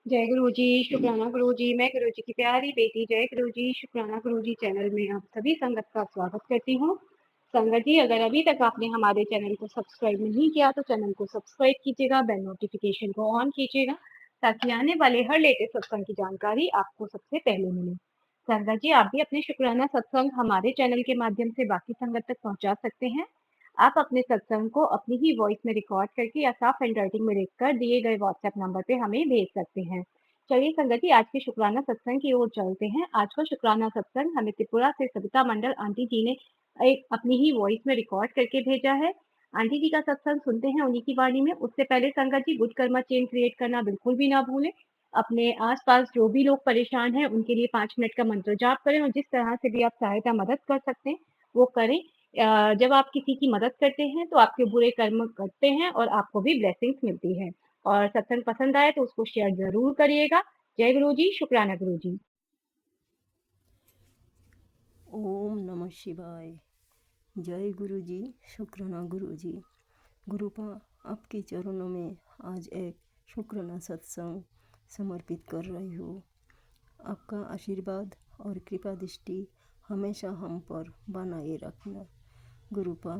जय गुरु जी, शुक्राना गुरु जी। मैं गुरु जी की प्यारी बेटी जय गुरु जी, शुक्राना गुरु जी चैनल में आप सभी संगत का स्वागत करती हूँ। संगत जी, अगर अभी तक आपने हमारे चैनल को सब्सक्राइब नहीं किया तो चैनल को सब्सक्राइब कीजिएगा, बेल नोटिफिकेशन को ऑन कीजिएगा ताकि आने वाले हर लेटेस्ट सत्संग की जानकारी आपको सबसे पहले मिले। संगत जी, आप भी अपने शुक्राना सत्संग हमारे चैनल के माध्यम से बाकी संगत तक पहुंचा सकते हैं। आप अपने सत्संग को अपनी ही वॉइस में रिकॉर्ड करके या साफ हैंडराइटिंग में लिखकर दिए गए व्हाट्सएप नंबर पे हमें भेज सकते हैं। चलिए संगति, आज के शुक्राना सत्संग की ओर चलते हैं। आज का शुक्राना सत्संग हमें त्रिपुरा से सविता मंडल आंटी जी ने एक अपनी ही वॉइस में रिकॉर्ड करके भेजा है। आंटी जी का सत्संग सुनते हैं उन्हीं की वाणी में। उससे पहले संगत जी, गुड कर्मा चेन क्रिएट करना बिल्कुल भी ना भूलें। अपने आसपास जो भी लोग परेशान हैं उनके लिए 5 मिनट का मंत्र जाप करें और जिस तरह से भी आप सहायता मदद कर सकते हैं वो करें। जब आप किसी की मदद करते हैं तो आपके बुरे कर्म कटते हैं और आपको भी ब्लेसिंग्स मिलती है। और सत्संग पसंद आए तो उसको शेयर जरूर करिएगा। जय गुरु जी, शुक्राना गुरु जी। ओम नमः शिवाय। जय गुरु जी, शुक्राना गुरु जी। गुरुपा, आपके चरणों में आज एक शुक्राना सत्संग समर्पित कर रही हूँ। आपका आशीर्वाद और कृपा दृष्टि हमेशा हम पर बनाए रखना। गुरुपा,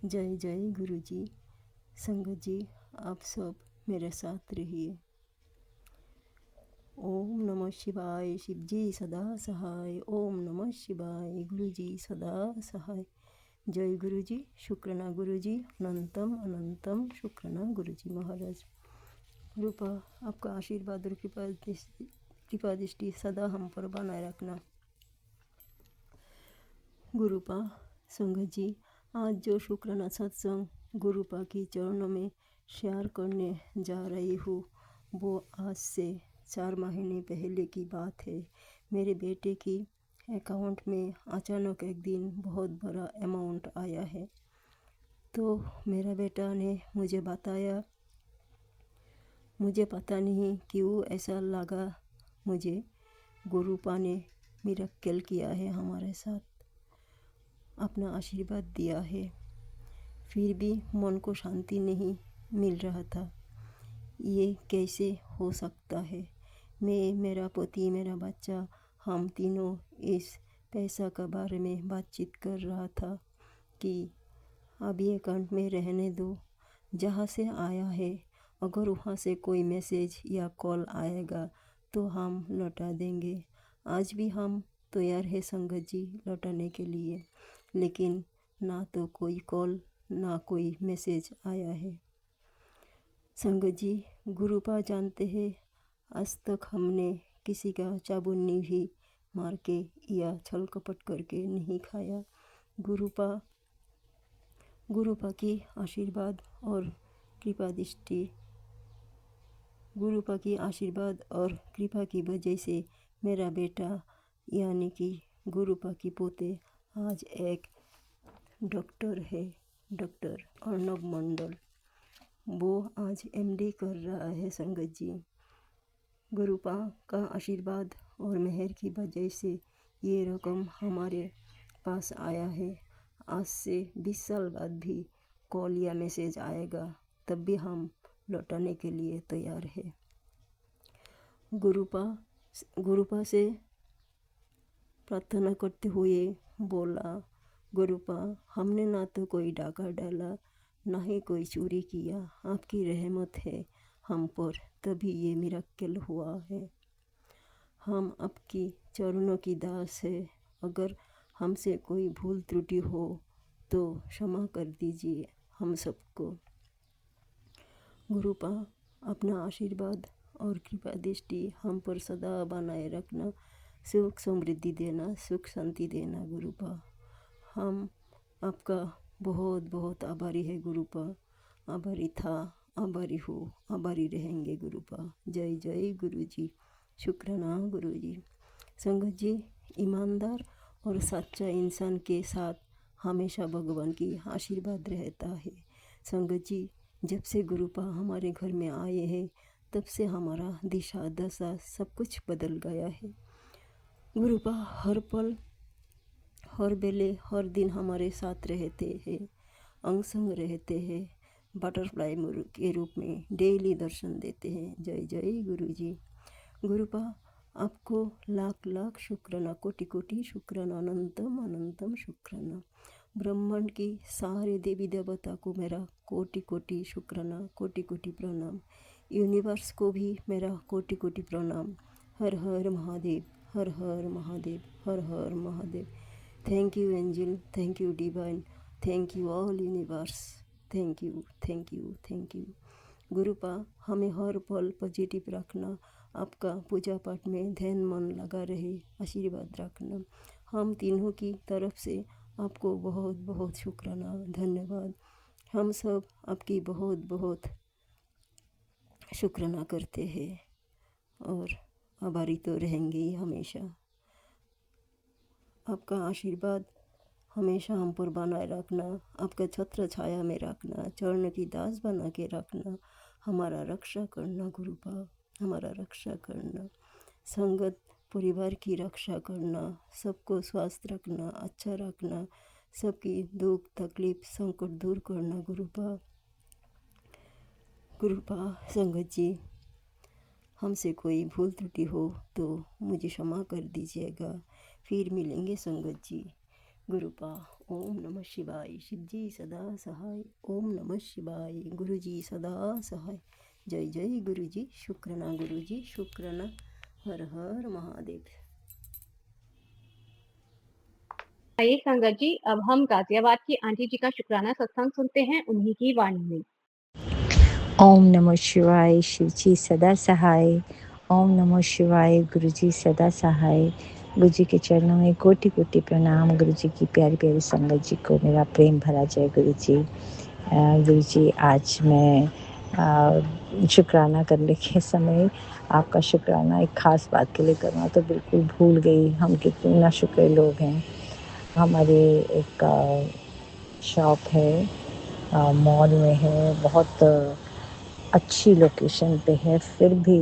जय जय गुरु जी। संगत जी, आप सब मेरे साथ रहिए। ओम नमः शिवाय। शिव जी सदा सहाय। ओम नमः शिवाय। गुरु जी सदा सहाय। जय गुरु जी, शुक्राना गुरु जी। अनंतम अनंतम शुक्राना गुरु जी महाराज। रूपा, आपका आशीर्वाद और कृपा दृष्टि सदा हम पर बनाए रखना। गुरुपा, संगत जी, आज जो शुक्राना सत्संग गुरुपा की चरणों में शेयर करने जा रही हूँ वो आज से 4 महीने पहले की बात है। मेरे बेटे की अकाउंट में अचानक एक दिन बहुत बड़ा अमाउंट आया है। तो मेरा बेटा ने मुझे बताया, मुझे पता नहीं क्यों ऐसा लगा, मुझे गुरुपा ने मिरेकल किया है, हमारे साथ अपना आशीर्वाद दिया है। फिर भी मन को शांति नहीं मिल रहा था। ये कैसे हो सकता है? मैं, मेरा पति, मेरा बच्चा, हम तीनों इस पैसा के बारे में बातचीत कर रहा था कि अब ये अकाउंट में रहने दो, जहाँ से आया है अगर वहाँ से कोई मैसेज या कॉल आएगा तो हम लौटा देंगे। आज भी हम तैयार है संगत जी लौटाने के लिए, लेकिन ना तो कोई कॉल ना कोई मैसेज आया है। संगत जी, गुरुपा जानते हैं, आज तक हमने किसी का चाबुन्नी भी मार के या छल कपट करके नहीं खाया। गुरुपा गुरुपा की आशीर्वाद और कृपा दृष्टि, गुरुपा की आशीर्वाद और कृपा की वजह से मेरा बेटा यानी कि गुरुपा की पोते आज एक डॉक्टर है, डॉक्टर अर्णब मंडल। वो आज एमडी कर रहा है संगत जी। गुरुपा का आशीर्वाद और मेहर की वजह से ये रकम हमारे पास आया है। आज से 20 साल बाद भी कॉल या मैसेज आएगा तब भी हम लौटाने के लिए तैयार है। गुरुपा गुरुपा से प्रार्थना करते हुए बोला, गुरुपा, हमने ना तो कोई डाका डाला ना ही कोई चोरी किया, आपकी रहमत है हम पर, तभी ये मिरेकल हुआ है। हम आपकी चरणों की दास है। अगर हमसे कोई भूल त्रुटि हो तो क्षमा कर दीजिए हम सबको। गुरुपा, अपना आशीर्वाद और कृपा दृष्टि हम पर सदा बनाए रखना, सुख समृद्धि देना, सुख शांति देना। गुरुपा, हम आपका बहुत बहुत आभारी है गुरुपा। आभारी था, आभारी हो, आभारी रहेंगे गुरुपा। जय जय गुरु जी, शुक्राना गुरु जी। संगत जी, ईमानदार और सच्चा इंसान के साथ हमेशा भगवान की आशीर्वाद रहता है। संगत जी, जब से गुरुपा हमारे घर में आए हैं तब से हमारा दिशा दशा सब कुछ बदल गया है। गुरुपा हर पल हर बेले हर दिन हमारे साथ रहते हैं, अंग संग रहते हैं। बटरफ्लाई के रूप में डेली दर्शन देते हैं। जय जय गुरु जी। गुरुपा आपको लाख लाख शुक्राना, कोटि कोटि शुक्राना, अनंतम अनंतम शुक्राना। ब्रह्मांड की सारे देवी देवता को मेरा कोटि कोटि शुक्राना, कोटि कोटि प्रणाम। यूनिवर्स को भी मेरा कोटि कोटि प्रणाम। Har Har Mahadev, Har Har Mahadev, Har Har Mahadev. Thank you angel, thank you divine, thank you all universe, thank you thank you thank you. गुरुपा हमें हर पल पॉजिटिव रखना, आपका पूजा पाठ में ध्यान मन लगा रहे, आशीर्वाद रखना। हम तीनों की तरफ से आपको बहुत बहुत शुक्राना, धन्यवाद। हम सब आपकी बहुत बहुत शुक्राना करते हैं और आभारी तो रहेंगे ही हमेशा। आपका आशीर्वाद हमेशा हम पर बनाए रखना, आपका छत्र छाया में रखना, चरण की दास बना के रखना, हमारा रक्षा करना गुरुपा, हमारा रक्षा करना। संगत परिवार की रक्षा करना, सबको स्वस्थ रखना, अच्छा रखना, सबकी दुख तकलीफ संकट दूर करना गुरुपा। गुरुपा संगत जी, हमसे कोई भूल त्रुटि हो तो मुझे क्षमा कर दीजिएगा। फिर मिलेंगे संगत जी। गुरुपा ओम नमः शिवाय। शिव जी सदा सहाय। ओम नमः शिवाय। गुरु जी सदा सहाय। जय जय गुरु जी। शुक्राना गुरु जी, शुक्राना। हर हर महादेव। आइए संगत जी, अब हम गाजियाबाद की आंटी जी का शुक्राना सत्संग सुनते हैं उन्हीं की वाणी में। ओम नमः शिवाय। शिव जी सदा सहाय। ओम नमः शिवाय। गुरु जी सदा सहाय। गुरु जी के चरणों में कोटि कोटि प्रणाम। गुरु जी की प्यारी प्यारी संगत जी को मेरा प्रेम भरा जय गुरु जी। गुरु जी, आज मैं शुक्राना करने के समय आपका शुक्राना एक ख़ास बात के लिए करना तो बिल्कुल भूल गई। हम कितने नाशुक्र लोग हैं। हमारे एक शॉप है, मॉल में है, बहुत अच्छी लोकेशन पे है, फिर भी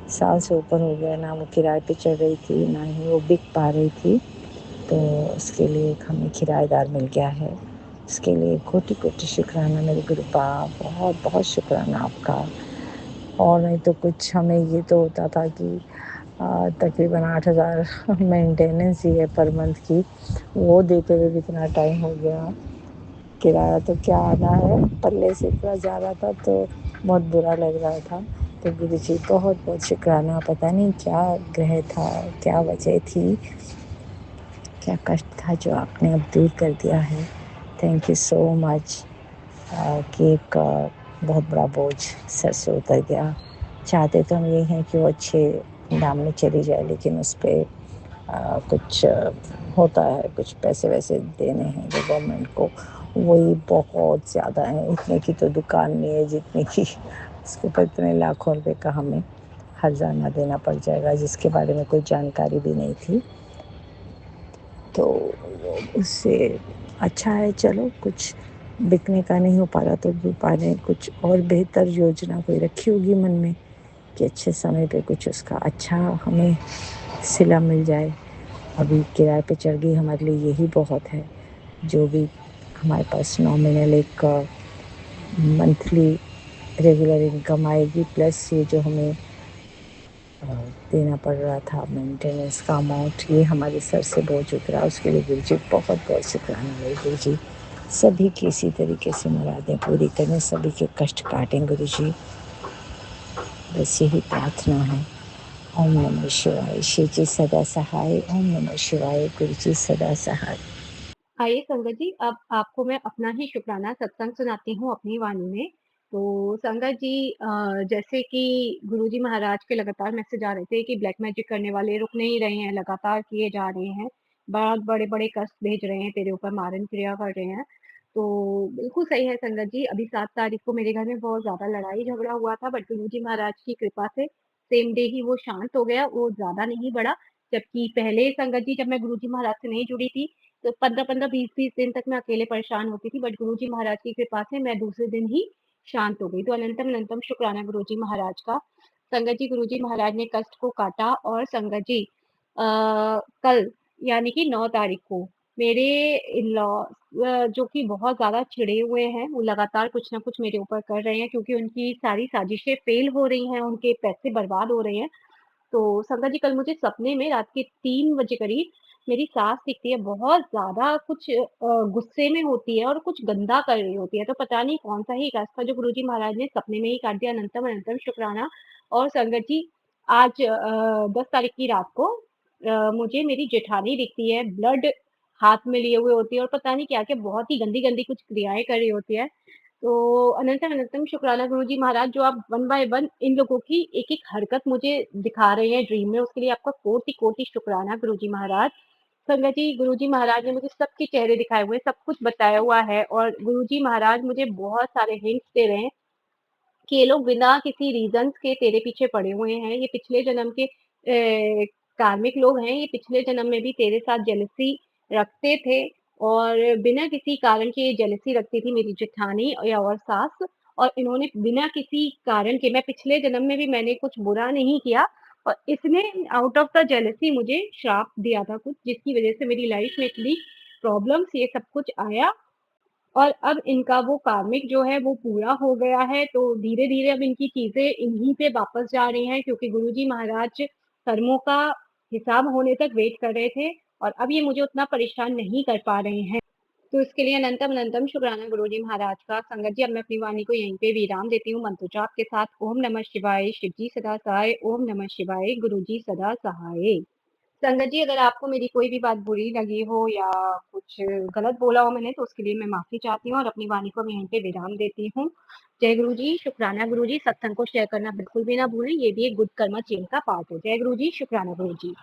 साल से ऊपर हो गया ना वो किराए पे चढ़ रही थी, ना ही वो बिक पा रही थी। तो उसके लिए एक हमें किराएदार मिल गया है। उसके लिए कोटि कोटि शुक्राना मेरे गुरुपा, बहुत बहुत शुक्राना आपका। और नहीं तो कुछ हमें ये तो होता था कि तकरीबन 8,000 मेंटेनेंस ही है पर मंथ की, वो देते हुए भी इतना टाइम हो गया। किराया तो क्या आना है, पल्ले से इतना जा रहा था तो बहुत बुरा लग रहा था। तो गुरु जी बहुत बहुत शुक्राना। पता नहीं क्या ग्रह था, क्या वजह थी, क्या कष्ट था जो आपने अब दूर कर दिया है। थैंक यू सो मच कि एक बहुत बड़ा बोझ सर से उतर गया। चाहते तो हम यही हैं कि वो अच्छे दाम में चली जाए, लेकिन उस पर कुछ होता है, कुछ पैसे वैसे देने हैं जो गवर्नमेंट को, वही बहुत ज़्यादा है। इतने की तो दुकान नहीं है जितने की उसके ऊपर इतने लाखों रुपए का हमें हर्जाना देना पड़ जाएगा, जिसके बारे में कोई जानकारी भी नहीं थी। तो उससे अच्छा है चलो कुछ बिकने का नहीं हो पा रहा तो व्यापार ने कुछ और बेहतर योजना कोई रखी होगी मन में कि अच्छे समय पे कुछ उसका अच्छा हमें सिला मिल जाए। अभी किराए पे चढ़ गई हमारे लिए यही बहुत है। जो भी हमारे पास नॉमिनल एक मंथली रेगुलर इनकम आएगी, प्लस ये जो हमें देना पड़ रहा था मेंटेनेंस का अमाउंट, ये हमारे सर से बोझ उतरा। उसके लिए गुरु जी बहुत बहुत शुक्राना मेरे गुरु जी। सभी की इसी तरीके से मुरादें पूरी करें, सभी के कष्ट काटें गुरु जी, बस यही प्रार्थना है। ओम नमः शिवाय। शिव जी सदा सहाय। ओम नमः शिवाय। गुरु जी सदा सहाय। आइए संगत जी, अब आपको मैं अपना ही शुक्राना सत्संग सुनाती हूँ अपनी वाणी में। तो संगत जी, जैसे कि गुरुजी महाराज के लगातार मैसेज आ रहे थे कि ब्लैक मैजिक करने वाले रुक नहीं रहे हैं, लगातार किए जा रहे हैं, बहुत बड़े-बड़े कष्ट भेज रहे हैं, तेरे ऊपर मारन क्रिया कर रहे हैं। तो बिल्कुल सही है संगत जी, अभी 7 तारीख को मेरे घर में बहुत ज़्यादा लड़ाई-झगड़ा हुआ था, बट गुरुजी महाराज की कृपा से सेम डे ही वो शांत हो गया, वो ज़्यादा नहीं बढ़ा। जबकि पहले संगत जी जब मैं गुरुजी महाराज से नहीं जुड़ी थी, तो 15-15, 20-20 दिन तक मैं अकेले परेशान होती थी, बट गुरुजी महाराज की कृपा से मैं दूसरे दिन ही शांत हो गई। तो अनंतम अनंतम शुक्राना गुरुजी महाराज का। संगत जी, गुरुजी महाराज ने कष्ट को काटा और संगत जी कल यानी कि 9 तारीख को मेरे इन-लॉ जो कि बहुत ज़्यादा चिढ़े हुए हैं, वो लगातार कुछ न कुछ मेरे ऊपर कर रहे हैं क्योंकि उनकी सारी साजिशें फ़ेल हो रही हैं, उनके पैसे बर्बाद हो रहे हैं। तो संगत जी, कल मुझे सपने में रात के 3 बजे करीब मेरी सास दिखती है, बहुत ज़्यादा कुछ गुस्से में होती है और कुछ गंदा कर रही होती है। तो पता नहीं कौन-सा ही रास्ता जो गुरुजी महाराज ने सपने में ही काट दिया, अनंतम अनंतम शुक्राना। और संगत जी, आज 10 तारीख की रात को मुझे मेरी जेठानी दिखती है, ब्लड हाथ में लिए हुए होती है और पता नहीं क्या-क्या बहुत ही गंदी-गंदी कुछ क्रियाएँ कर रही होती है। तो अनंतम अनंतम शुक्राना गुरुजी महाराज, जो आप वन बाय वन इन लोगों की एक-एक हरकत मुझे दिखा रहे हैं ड्रीम में, उसके लिए आपका कोटि-कोटि शुक्राना गुरुजी महाराज। संगत जी, गुरुजी महाराज ने मुझे सबके चेहरे दिखाए हुए हैं, सब कुछ बताया हुआ है और गुरुजी महाराज मुझे बहुत सारे हिंट्स दे रहे हैं कि ये लोग बिना किसी रीज़न्स के तेरे पीछे पड़े हुए हैं। ये पिछले जन्म के कार्मिक लोग हैं, ये पिछले जन्म में भी तेरे साथ जेलसी रखते थे और बिना किसी कारण के ये जेलसी रखती थी मेरी जेठानी या और सास, और इन्होंने बिना किसी कारण के, मैं पिछले जन्म में भी मैंने कुछ बुरा नहीं किया और इसने आउट ऑफ द जेलसी मुझे श्राप दिया था कुछ, जिसकी वज़ह से मेरी लाइफ़ में इतनी प्रॉब्लम्स ये सब कुछ आया और अब इनका वो कार्मिक जो है वो पूरा हो गया है, तो धीरे-धीरे अब इनकी चीज़ें इन्हीं पे वापस जा रही हैं क्योंकि गुरुजी महाराज कर्मों का हिसाब होने तक वेट कर रहे थे और अब ये मुझे उतना परेशान नहीं कर पा रहे हैं। तो इसके लिए अनंतम अनंतम शुक्राना गुरुजी महाराज का। संगत जी, अब मैं अपनी वाणी को यहीं पे विराम देती हूँ मंत्रोच्चार के साथ। ओम नमः शिवाय, शिव जी सदा सहाय। ओम नमः शिवाय, गुरुजी सदा सहाय। संगत जी, अगर आपको मेरी कोई भी बात बुरी लगी हो या कुछ गलत बोला हो मैंने, तो उसके लिए मैं माफ़ी चाहती हूँ और अपनी वाणी को मैं यहीं पे विराम देती हूँ। जय गुरु जी, शुक्राना गुरु जी। सत्संग को शेयर करना बिल्कुल भी ना भूलें, ये भी एक गुड कर्मा चेन का पार्ट है। जय गुरु जी, शुक्राना गुरु जी।